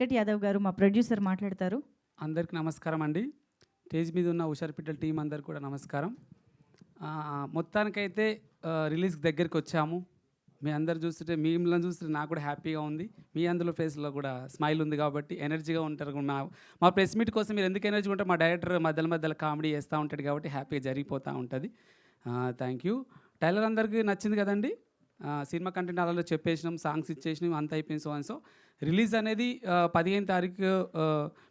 వెంకట్ యాదవ్ గారు మా ప్రొడ్యూసర్ మాట్లాడతారు. అందరికీ నమస్కారం అండి. స్టేజ్ మీద ఉన్న హుషారు పిట్టల టీం అందరికి కూడా నమస్కారం. మొత్తానికైతే రిలీజ్ దగ్గరికి వచ్చాము. మీ అందరు చూస్తుంటే మిమ్మల్ని చూస్తుంటే నాకు కూడా హ్యాపీగా ఉంది. మీ అందరిలో ఫేస్లో కూడా స్మైల్ ఉంది కాబట్టి ఎనర్జీగా ఉంటారు. మా ప్రెస్ మీట్ కోసం మీరు ఎందుకు ఎనర్జీగా ఉంటారు, మా డైరెక్టర్ మధ్యలో కామెడీ చేస్తూ ఉంటాడు కాబట్టి హ్యాపీగా జరిగిపోతూ ఉంటుంది. Thank you. టైలర్ అందరికీ నచ్చింది కదండి. సినిమా కంటెంట్ అలా చెప్పేసినాం, సాంగ్స్ ఇచ్చేసినాం, అంత అయిపోయింది. సో రిలీజ్ అనేది 15 తారీఖు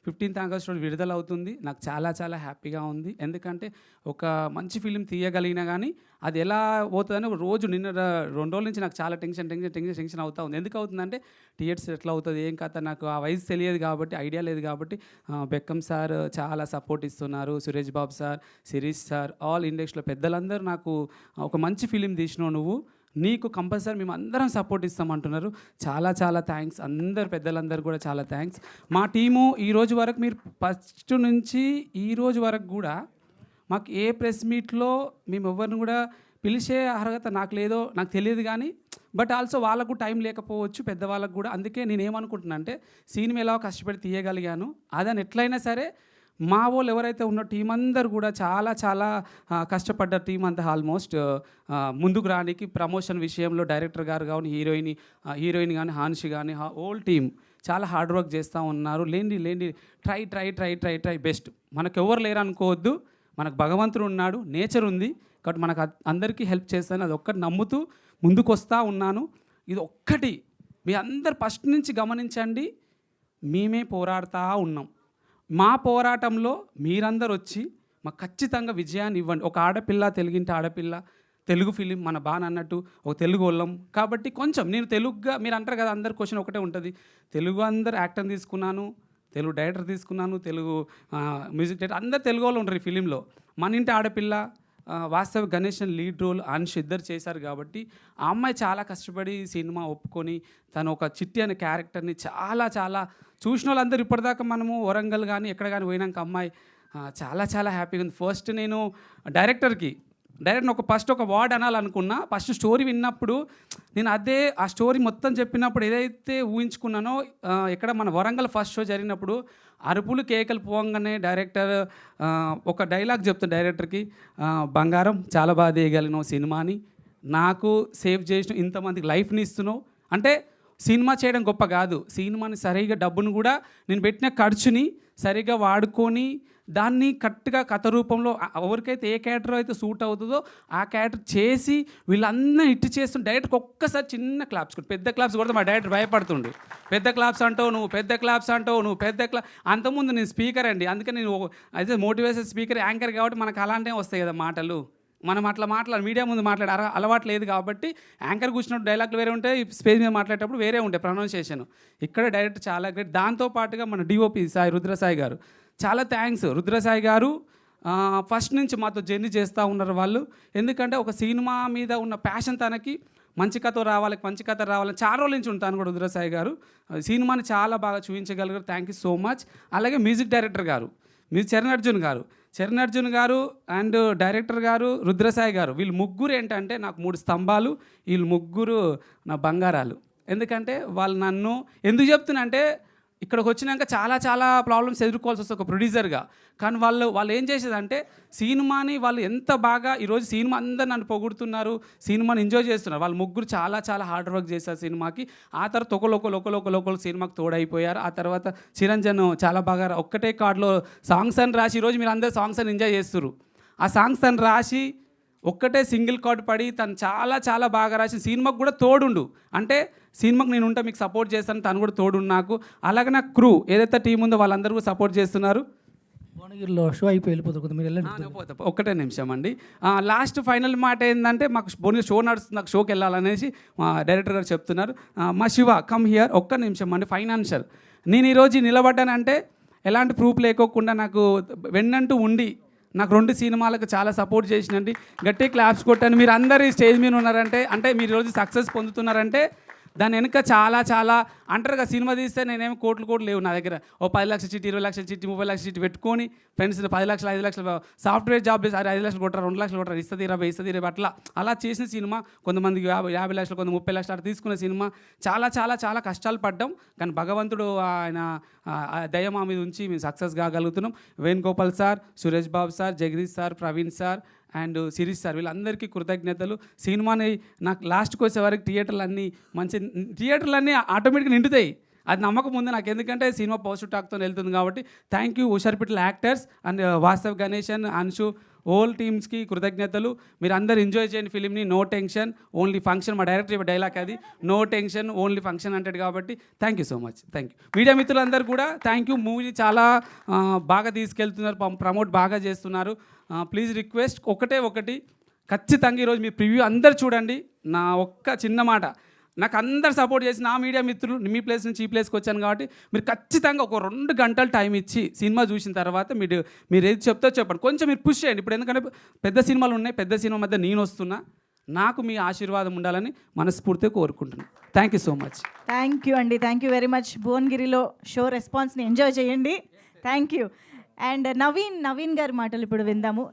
15th ఆగస్ట్ విడుదల అవుతుంది. నాకు చాలా చాలా హ్యాపీగా ఉంది. ఎందుకంటే ఒక మంచి ఫిలిం తీయగలిగినా కానీ అది ఎలా పోతుందని రోజు నిన్న 2 రోజుల నుంచి నాకు చాలా టెన్షన్ అవుతా ఉంది. ఎందుకు అవుతుందంటే థియేటర్స్ ఎట్లా అవుతుంది, ఏం కథ, నాకు ఆ వయసు తెలియదు కాబట్టి, ఐడియా లేదు కాబట్టి. బెక్కం సార్ చాలా సపోర్ట్ ఇస్తున్నారు, Suresh Babu sir, Sirish sir, all ఇండస్ట్రీలో పెద్దలందరూ నాకు ఒక మంచి ఫిలిం తీసినావు నువ్వు, నీకు కంపల్సరీ మేము అందరం సపోర్ట్ ఇస్తామంటున్నారు. చాలా చాలా థ్యాంక్స్. అందరు పెద్దలందరూ కూడా చాలా థ్యాంక్స్. మా టీము ఈరోజు వరకు, మీరు ఫస్ట్ నుంచి ఈరోజు వరకు కూడా మాకు ఏ ప్రెస్ మీట్లో మేము ఎవరిని కూడా పిలిచే అర్హత నాకు లేదో నాకు తెలియదు కానీ, బట్ ఆల్సో వాళ్ళకు టైం లేకపోవచ్చు పెద్దవాళ్ళకు కూడా. అందుకే నేనేమనుకుంటున్నా అంటే సినిమా ఎలా కష్టపడి తీయగలిగాను, అదని ఎట్లయినా సరే మా వాళ్ళు ఎవరైతే ఉన్న టీం అందరు కూడా చాలా చాలా కష్టపడ్డ టీం అంతా ఆల్మోస్ట్ ముందుకు రానికి ప్రమోషన్ విషయంలో డైరెక్టర్ గారు కానీ హీరోయిన్ కానీ హాన్షి కానీ హోల్ టీం చాలా హార్డ్ వర్క్ చేస్తూ ఉన్నారు. లేండి ట్రై బెస్ట్. మనకు ఎవరు లేరు అనుకోవద్దు, మనకు భగవంతుడు ఉన్నాడు, నేచర్ ఉంది కాబట్టి మనకు అందరికీ హెల్ప్ చేస్తాను. అది ఒక్కటి నమ్ముతూ ముందుకు వస్తూ ఉన్నాను. ఇది ఒక్కటి మీ అందరు ఫస్ట్ నుంచి గమనించండి, మేమే పోరాడుతూ ఉన్నాం. మా పోరాటంలో మీరందరూ వచ్చి మాకు ఖచ్చితంగా విజయాన్ని ఇవ్వండి. ఒక ఆడపిల్ల, తెలుగింటి ఆడపిల్ల, తెలుగు ఫిలిం మన బాగా అన్నట్టు ఒక తెలుగు వాళ్ళం కాబట్టి కొంచెం నేను తెలుగుగా, మీరు అంటారు కదా అందరు క్వశ్చన్ ఒకటే ఉంటుంది, తెలుగు అందరు యాక్టర్ని తీసుకున్నాను, తెలుగు డైరెక్టర్ తీసుకున్నాను, తెలుగు మ్యూజిక్ డైరెక్టర్, అందరు తెలుగు వాళ్ళు ఉంటారు ఈ ఫిలింలో. మన ఇంటి ఆడపిల్ల వాస్తవ గణేషన్ లీడ్ రోల్ అన్ష్ ఇద్దరు చేశారు కాబట్టి ఆ అమ్మాయి చాలా కష్టపడి సినిమా ఒప్పుకొని తను ఒక చిట్టి అనే క్యారెక్టర్ని చాలా చాలా చూసిన వాళ్ళందరూ ఇప్పటిదాకా మనము వరంగల్ కానీ ఎక్కడ కానీ పోయినాక అమ్మాయి చాలా చాలా హ్యాపీగా ఉంది. ఫస్ట్ నేను డైరెక్టర్ ఫస్ట్ ఒక వర్డ్ అనాలనుకున్నా. ఫస్ట్ స్టోరీ విన్నప్పుడు నేను ఆ స్టోరీ మొత్తం చెప్పినప్పుడు ఏదైతే ఊహించుకున్నానో, ఇక్కడ మన వరంగల్ ఫస్ట్ షో జరిగినప్పుడు అరుపులు కేకలు పోవంగానే డైరెక్టర్ ఒక డైలాగ్ చెప్తాను డైరెక్టర్కి, బంగారం చాలా బాగా తీయగలిగినావు సినిమాని, నాకు సేవ్ చేసిన ఇంతమందికి లైఫ్ని ఇస్తున్నావు. అంటే సినిమా చేయడం గొప్ప కాదు, సినిమాని సరిగా డబ్బును కూడా నేను పెట్టిన ఖర్చుని సరిగా వాడుకొని దాన్ని కరెక్ట్గా కథ రూపంలో ఎవరికైతే ఏ క్యారెక్టర్ అయితే సూట్ అవుతుందో ఆ క్యారెక్టర్ చేసి వీళ్ళందరూ హిట్ చేస్తుంటే డైరెక్ట్కి ఒక్కసారి చిన్న క్లాప్స్ కొట్టి, పెద్ద క్లాప్స్ కొడితే మా డైరెక్టర్ భయపడుతుండు. పెద్ద క్లాప్స్ అంటావు నువ్వు, పెద్ద అంతకుముందు నేను స్పీకర్ అండి, అందుకే నేను అయితే మోటివేషన్ స్పీకర్, యాంకర్ కాబట్టి మనకు అలాంటివి వస్తాయి కదా మాటలు. మనం అట్లా మీడియా ముందు మాట్లాడే అలవాటు లేదు కాబట్టి యాంకర్ కూర్చున్నప్పుడు డైలాగ్లు వేరే ఉంటాయి, స్టేజ్ మీద మాట్లాడేటప్పుడు వేరే ఉంటాయి ప్రొనౌన్సియేషన్. ఇక్కడ డైరెక్టర్ చాలా గ్రేట్. దాంతోపాటుగా మన డిఓపి సాయి రుద్రసాయి గారు, చాలా థ్యాంక్స్. రుద్రసాయి గారు ఫస్ట్ నుంచి మాతో జర్నీ చేస్తూ ఉన్నారు వాళ్ళు. ఎందుకంటే ఒక సినిమా మీద ఉన్న ప్యాషన్ తనకి, మంచి కథ రావాలి చాలా రోజుల నుంచి ఉంటాను కూడా. రుద్రసాయి గారు సినిమాని చాలా బాగా చూపించగలిగారు. Thank you so much. అలాగే మ్యూజిక్ డైరెక్టర్ గారు చరణ్ అర్జున్ గారు అండ్ డైరెక్టర్ గారు రుద్రసాయి గారు, వీళ్ళు ముగ్గురు ఏంటంటే నాకు 3 స్తంభాలు, వీళ్ళు ముగ్గురు నా బంగారాలు. ఎందుకంటే వాళ్ళు నన్ను ఎందుకు చెప్తున్నా అంటే, ఇక్కడికి వచ్చినాక చాలా చాలా ప్రాబ్లమ్స్ ఎదుర్కోవాల్సి వస్తుంది ఒక ప్రొడ్యూసర్గా. కానీ వాళ్ళు ఏం చేసేదంటే సినిమాని వాళ్ళు ఎంత బాగా, ఈరోజు సినిమా అందరు నన్ను పొగుడుతున్నారు, సినిమాని ఎంజాయ్ చేస్తున్నారు. వాళ్ళు ముగ్గురు చాలా చాలా హార్డ్ వర్క్ చేశారు సినిమాకి. ఆ తర్వాత ఒకరు సినిమాకి తోడైపోయారు. ఆ తర్వాత చిరంజన్ చాలా బాగా ఒక్కటే కార్డులో సాంగ్స్ అని రాసి, ఈరోజు మీరు అందరు సాంగ్స్ అని ఎంజాయ్ చేస్తున్నారు. ఆ సాంగ్స్ అని రాసి ఒక్కటే సింగిల్ కార్డ్ పడి తను చాలా చాలా బాగా రాసి సినిమాకు కూడా తోడుండు. అంటే సినిమాకు నేను ఉంటే మీకు సపోర్ట్ చేస్తాను, తను కూడా తోడు నాకు. అలాగే నా క్రూ ఏదైతే టీం ఉందో వాళ్ళందరూ కూడా సపోర్ట్ చేస్తున్నారు. భువనగిరిలో షో అయిపోయి వెళ్ళిపోతుంది, మీరు వెళ్ళండి. ఒక్కటే నిమిషం అండి. లాస్ట్ ఫైనల్ మాట ఏంటంటే, మాకు భువనగిరి షో నడుస్తుంది, నాకు షోకి వెళ్ళాలనేసి మా డైరెక్టర్ గారు చెప్తున్నారు. మా శివ కమ్ హియర్, ఒక్క నిమిషం అండి. ఫైనాన్షియల్ నేను ఈరోజు నిలబడ్డానంటే ఎలాంటి ప్రూఫ్ లేకోకుండా నాకు వెన్నంటూ ఉండి నాకు 2 సినిమాలకు చాలా సపోర్ట్ చేసినండి. గట్టి క్లాప్స్ కొట్టాను. మీరు అందరూ స్టేజ్ మీద ఉన్నారంటే, అంటే మీరు ఈరోజు సక్సెస్ పొందుతున్నారంటే దాని వెనుక చాలా చాలా అంటారు కదా, సినిమా తీస్తే నేనేమి కోట్లు లేవు నా దగ్గర. ఓ 10 లక్షల చిట్టి, 20 లక్షల చిట్టి, 30 లక్షల చిట్టి పెట్టుకొని ఫ్రెండ్స్ 10 లక్షలు 5 లక్షలు సాఫ్ట్వేర్ జాబ్ చేసి 5 లక్షలు కొట్టరా, 2 లక్షలు కొట్టరా, ఇస్తుంది 20 అలా చేసిన సినిమా. కొంతమందికి 50 లక్షలు, కొంత 30 లక్షలు అట్లా తీసుకున్న సినిమా. చాలా చాలా చాలా కష్టాలు పడ్డాం, కానీ భగవంతుడు ఆయన దయ మా మీద ఉంచి మేము సక్సెస్ కాగలుగుతున్నాం. Venugopal sir, Suresh Babu sir, Jagadish sir, Praveen sir and Sirish sir, వీళ్ళందరికీ కృతజ్ఞతలు. సినిమాని నాకు లాస్ట్కి వచ్చే వరకు థియేటర్లన్నీ ఆటోమేటిక్గా నిండుతాయి. అది నమ్మకం ఉంది నాకు, ఎందుకంటే సినిమా పాజిటివ్ టాక్తో వెళ్తుంది కాబట్టి. థ్యాంక్ యూ ఉషర్పిట్ల actors and Vastav Ganesan, Anshu, whole టీమ్స్కి కృతజ్ఞతలు. మీరు అందరు ఎంజాయ్ చేయండి ఫిలింని. No tension only function. మా డైరెక్టర్ డైలాగ్ అది, నో టెన్షన్ ఓన్లీ ఫంక్షన్ అంటాడు కాబట్టి. Thank you so much. Thank you media మిత్రులందరూ కూడా థ్యాంక్ యూ. మూవీ చాలా బాగా తీసుకెళ్తున్నారు, ప్రమోట్ బాగా చేస్తున్నారు. ప్లీజ్ రిక్వెస్ట్ ఒకటి ఖచ్చితంగా ఈరోజు మీ ప్రివ్యూ అందరు చూడండి. నా ఒక్క చిన్న మాట, నాకు అందరు సపోర్ట్ చేసి నా మీడియా మిత్రులు, మీ ప్లేస్ నుంచి ఈ ప్లేస్కి వచ్చాను కాబట్టి మీరు ఖచ్చితంగా ఒక 2 గంటలు టైం ఇచ్చి సినిమా చూసిన తర్వాత మీరు ఏది చెప్తో చెప్పండి. కొంచెం మీరు పుష్ చేయండి. ఇప్పుడు ఎందుకంటే పెద్ద సినిమాలు ఉన్నాయి, పెద్ద సినిమా మధ్య నేను వస్తున్నా. నాకు మీ ఆశీర్వాదం ఉండాలని మనస్ఫూర్తిగా కోరుకుంటున్నాను. Thank you so much. Thank you అండి, థ్యాంక్ యూ వెరీ మచ్. భువనగిరిలో షో రెస్పాన్స్ని ఎంజాయ్ చేయండి. Thank you. అండ్ నవీన్ గారి మాటలు ఇప్పుడు విందాము.